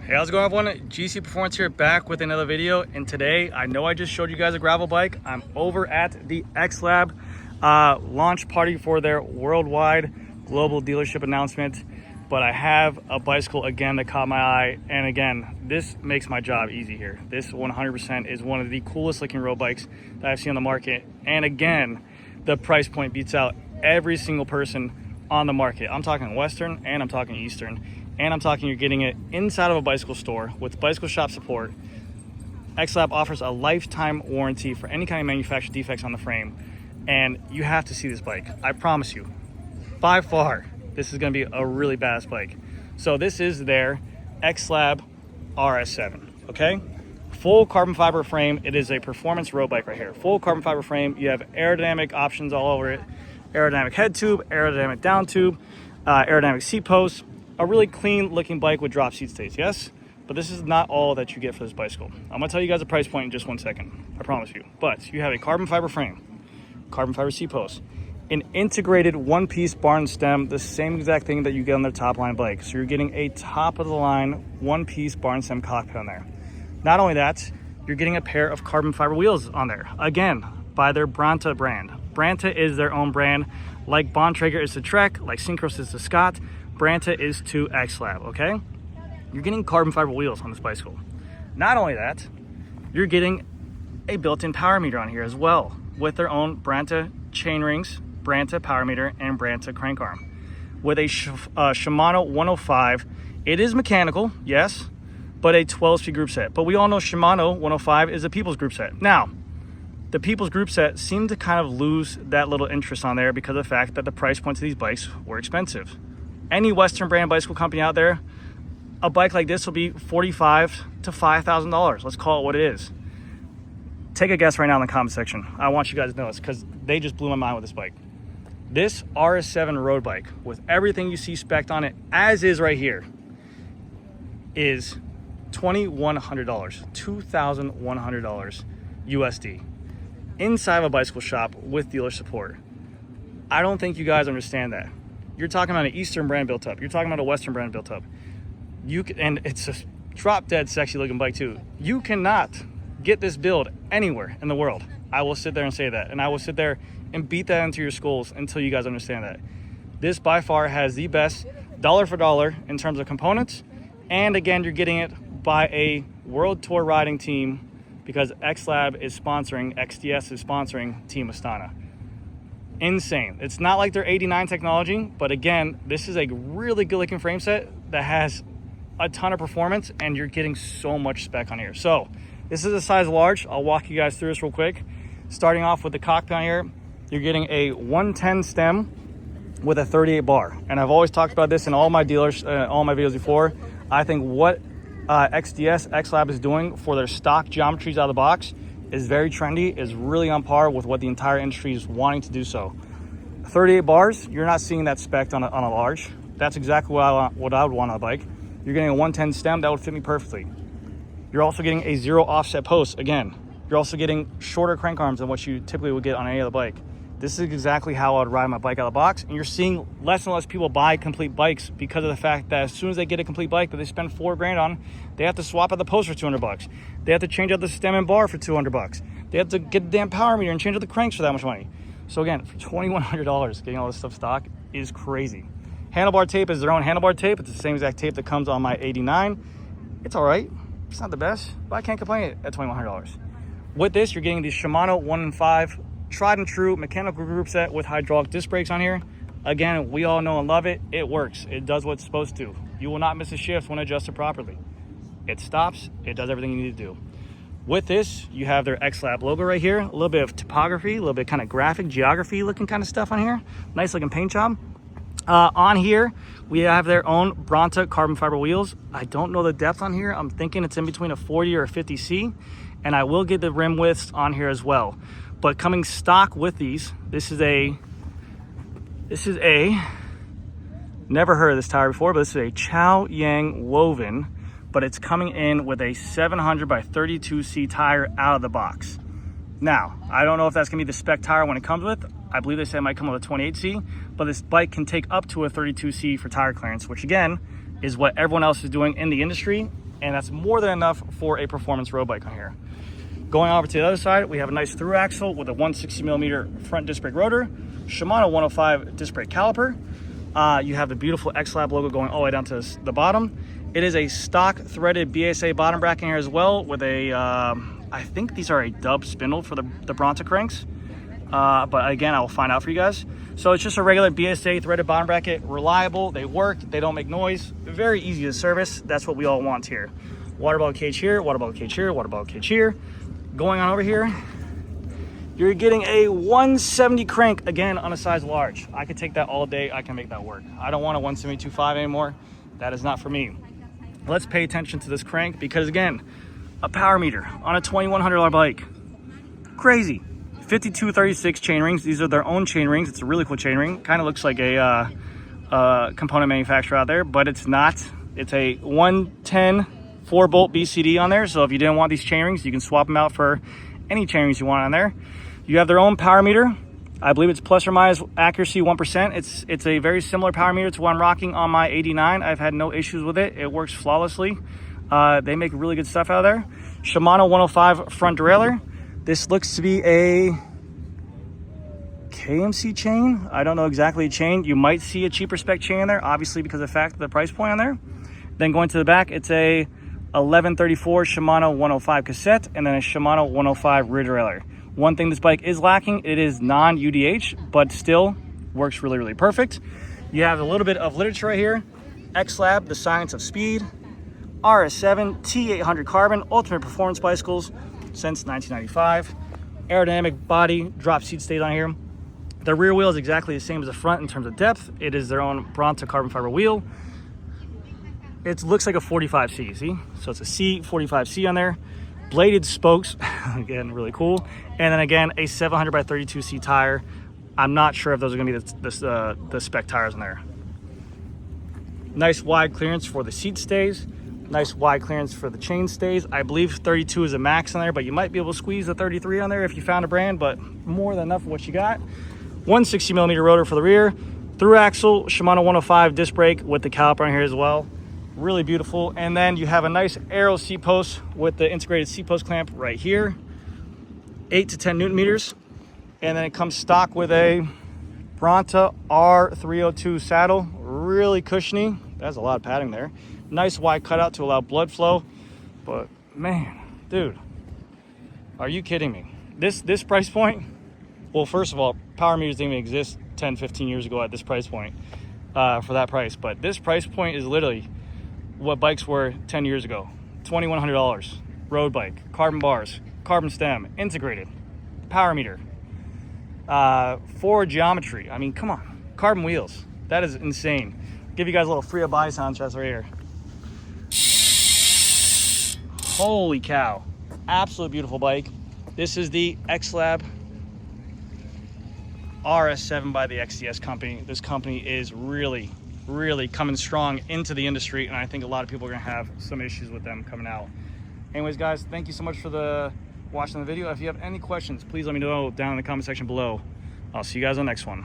Hey, how's it going, everyone? GC Performance here, back with another video. And today, I know I just showed you guys a gravel bike. I'm over at the X Lab launch party for their worldwide global dealership announcement. But I have a bicycle again that caught my eye. And again, this makes my job easy here. This 100% is one of the coolest looking road bikes that I've seen on the market. And again, the price point beats out every single person on the market. I'm talking Western and I'm talking Eastern. And I'm talking you're getting it inside of a bicycle store with bicycle shop support. X Lab offers a lifetime warranty for any kind of manufacturer defects on the frame. And you have to see this bike. I promise you, by far, this is gonna be a really badass bike. So this is their X Lab RS7, okay? Full carbon fiber frame. It is a performance road bike right here. Full carbon fiber frame. You have aerodynamic options all over it. Aerodynamic head tube, aerodynamic down tube, aerodynamic seat posts. A really clean looking bike with drop seat stays, yes? But this is not all that you get for this bicycle. I'm gonna tell you guys a price point in just 1 second, I promise you. But you have a carbon fiber frame, carbon fiber seat post, an integrated one-piece bar and stem, the same exact thing that you get on their top line bike. So you're getting a top of the line one-piece bar and stem cockpit on there. Not only that, you're getting a pair of carbon fiber wheels on there. Again, by their Branta brand. Branta is their own brand. Like Bontrager is to Trek, like Synchros is to Scott, Branta is to X Lab, okay? You're getting carbon fiber wheels on this bicycle. Not only that, you're getting a built-in power meter on here as well with their own Branta chain rings, Branta power meter, and Branta crank arm. With a Shimano 105, it is mechanical, yes, but a 12-speed group set. But we all know Shimano 105 is a people's group set. Now, the people's group set seemed to kind of lose that little interest on there because of the fact that the price points of these bikes were expensive. Any Western brand bicycle company out there, a bike like this will be $45,000 to $5,000. Let's call it what it is. Take a guess right now in the comment section. I want you guys to know this because they just blew my mind with this bike. This RS7 road bike with everything you see spec'd on it, as is right here, is $2,100, $2,100 USD. Inside of a bicycle shop with dealer support. I don't think you guys understand that. You're talking about an Eastern brand built up. You're talking about a Western brand built up. And it's a drop dead sexy looking bike too. You cannot get this build anywhere in the world. I will sit there and say that. And I will sit there and beat that into your skulls until you guys understand that. This by far has the best dollar for dollar in terms of components. And again, you're getting it by a world tour riding team because X Lab is sponsoring, XDS is sponsoring Team Astana. Insane. It's not like their 89 technology, but again, this is a really good looking frame set that has a ton of performance and you're getting so much spec on here. So this is a size large. I'll walk you guys through this real quick. Starting off with the cockpit on here, you're getting a 110 stem with a 38 bar. And I've always talked about this in all my videos before. I think what XDS, X Lab is doing for their stock geometries out of the box is very trendy, is really on par with what the entire industry is wanting to do so. 38 bars, you're not seeing that spec'd on a large. That's exactly what I would want on a bike. You're getting a 110 stem, that would fit me perfectly. You're also getting a 0 offset post, again. You're also getting shorter crank arms than what you typically would get on any other bike. This is exactly how I would ride my bike out of the box, and you're seeing less and less people buy complete bikes because of the fact that as soon as they get a complete bike that they spend $4 grand on, they have to swap out the post for $200. They have to change out the stem and bar for $200. They have to get the damn power meter and change out the cranks for that much money. So again, for $2,100, getting all this stuff stock is crazy. Handlebar tape is their own handlebar tape. It's the same exact tape that comes on my 89. It's all right. It's not the best, but I can't complain at $2,100. With this, you're getting the Shimano 1-5 tried and true mechanical group set with hydraulic disc brakes on here. Again, we all know and love it. It works. It does what it's supposed to. You will not miss a shift when adjusted properly. It stops. It does everything you need to do. With this, you have their X Lab logo right here. A little bit of topography, a little bit kind of graphic, geography looking kind of stuff on here. Nice looking paint job. On here, we have their own Branta carbon fiber wheels. I don't know the depth on here. I'm thinking it's in between a 40 or a 50C. And I will get the rim widths on here as well. But coming stock with these, this is a, never heard of this tire before, but this is a Chow Yang woven, but it's coming in with a 700 by 32C tire out of the box. Now, I don't know if that's gonna be the spec tire when it comes with. I believe they said it might come with a 28C, but this bike can take up to a 32C for tire clearance, which again, is what everyone else is doing in the industry. and that's more than enough for a performance road bike on here. Going over to the other side, we have a nice through axle with a 160mm front disc brake rotor, Shimano 105 disc brake caliper. You have the beautiful XLab logo going all the way down to the bottom. It is a stock threaded BSA bottom bracket here as well with a, I think these are a dub spindle for the Bronta cranks. But again, I will find out for you guys. So it's just a regular BSA threaded bottom bracket, reliable, they work, they don't make noise, very easy to service. That's what we all want here. Water bottle cage here, water bottle cage here, water bottle cage here. Going on over here, you're getting a 170 crank, again, on a size large. I could take that all day, I can make that work. I don't want a 172.5 anymore. That is not for me. Let's pay attention to this crank because, again, a power meter on a $2,100 bike. Crazy. 5236 chain rings. These are their own chain rings. It's a really cool chain ring. Kind of looks like a component manufacturer out there, but it's not. It's a 110 4-bolt BCD on there. So if you didn't want these chain rings, you can swap them out for any chain rings you want on there. You have their own power meter. I believe it's plus or minus accuracy 1%. It's a very similar power meter to what I'm rocking on my 89. I've had no issues with it. It works flawlessly. They make really good stuff out of there. Shimano 105 front derailleur. This looks to be a KMC chain. I don't know exactly a chain. You might see a cheaper spec chain in there, obviously because of the fact of the price point on there. Then going to the back, it's a 1134 Shimano 105 cassette and then a Shimano 105 rear derailleur. One thing this bike is lacking, it is non-UDH, but still works really, really perfect. You have a little bit of literature right here. XLab, the science of speed. RS7 T800 carbon, ultimate performance bicycles since 1995. Aerodynamic body, drop seat stays on here. The rear wheel is exactly the same as the front in terms of depth. It is their own Bronta carbon fiber wheel. It looks like a 45C, see? So it's a C45C on there. Bladed spokes, again, really cool. And then again, a 700 by 32C tire. I'm not sure if those are gonna be the spec tires in there. Nice wide clearance for the seat stays. Nice wide clearance for the chain stays. I believe 32 is a max on there, but you might be able to squeeze the 33 on there if you found a brand, but more than enough of what you got. 160mm rotor for the rear. Through axle, Shimano 105 disc brake with the caliper on here as well. Really beautiful. And then you have a nice aero seat post with the integrated seat post clamp right here. 8 to 10 Newton meters. And then it comes stock with a Bronta R302 saddle. Really cushiony. That's a lot of padding there. Nice wide cutout to allow blood flow. But man, dude, are you kidding me? This price point, well, first of all, power meters didn't even exist 10, 15 years ago at this price point for that price. But this price point is literally what bikes were 10 years ago. $2,100, road bike, carbon bars, carbon stem, integrated, power meter, forward geometry. I mean, come on, carbon wheels. That is insane. Give you guys a little free of body sound test right here. Holy cow, absolute beautiful bike. This is the XLab RS7 by the XDS company. This company is really coming strong into the industry, and I think a lot of people are gonna have some issues with them coming out. Anyways, guys, thank you so much for watching the video. If you have any questions, please let me know down in the comment section below. I'll see you guys on the next one.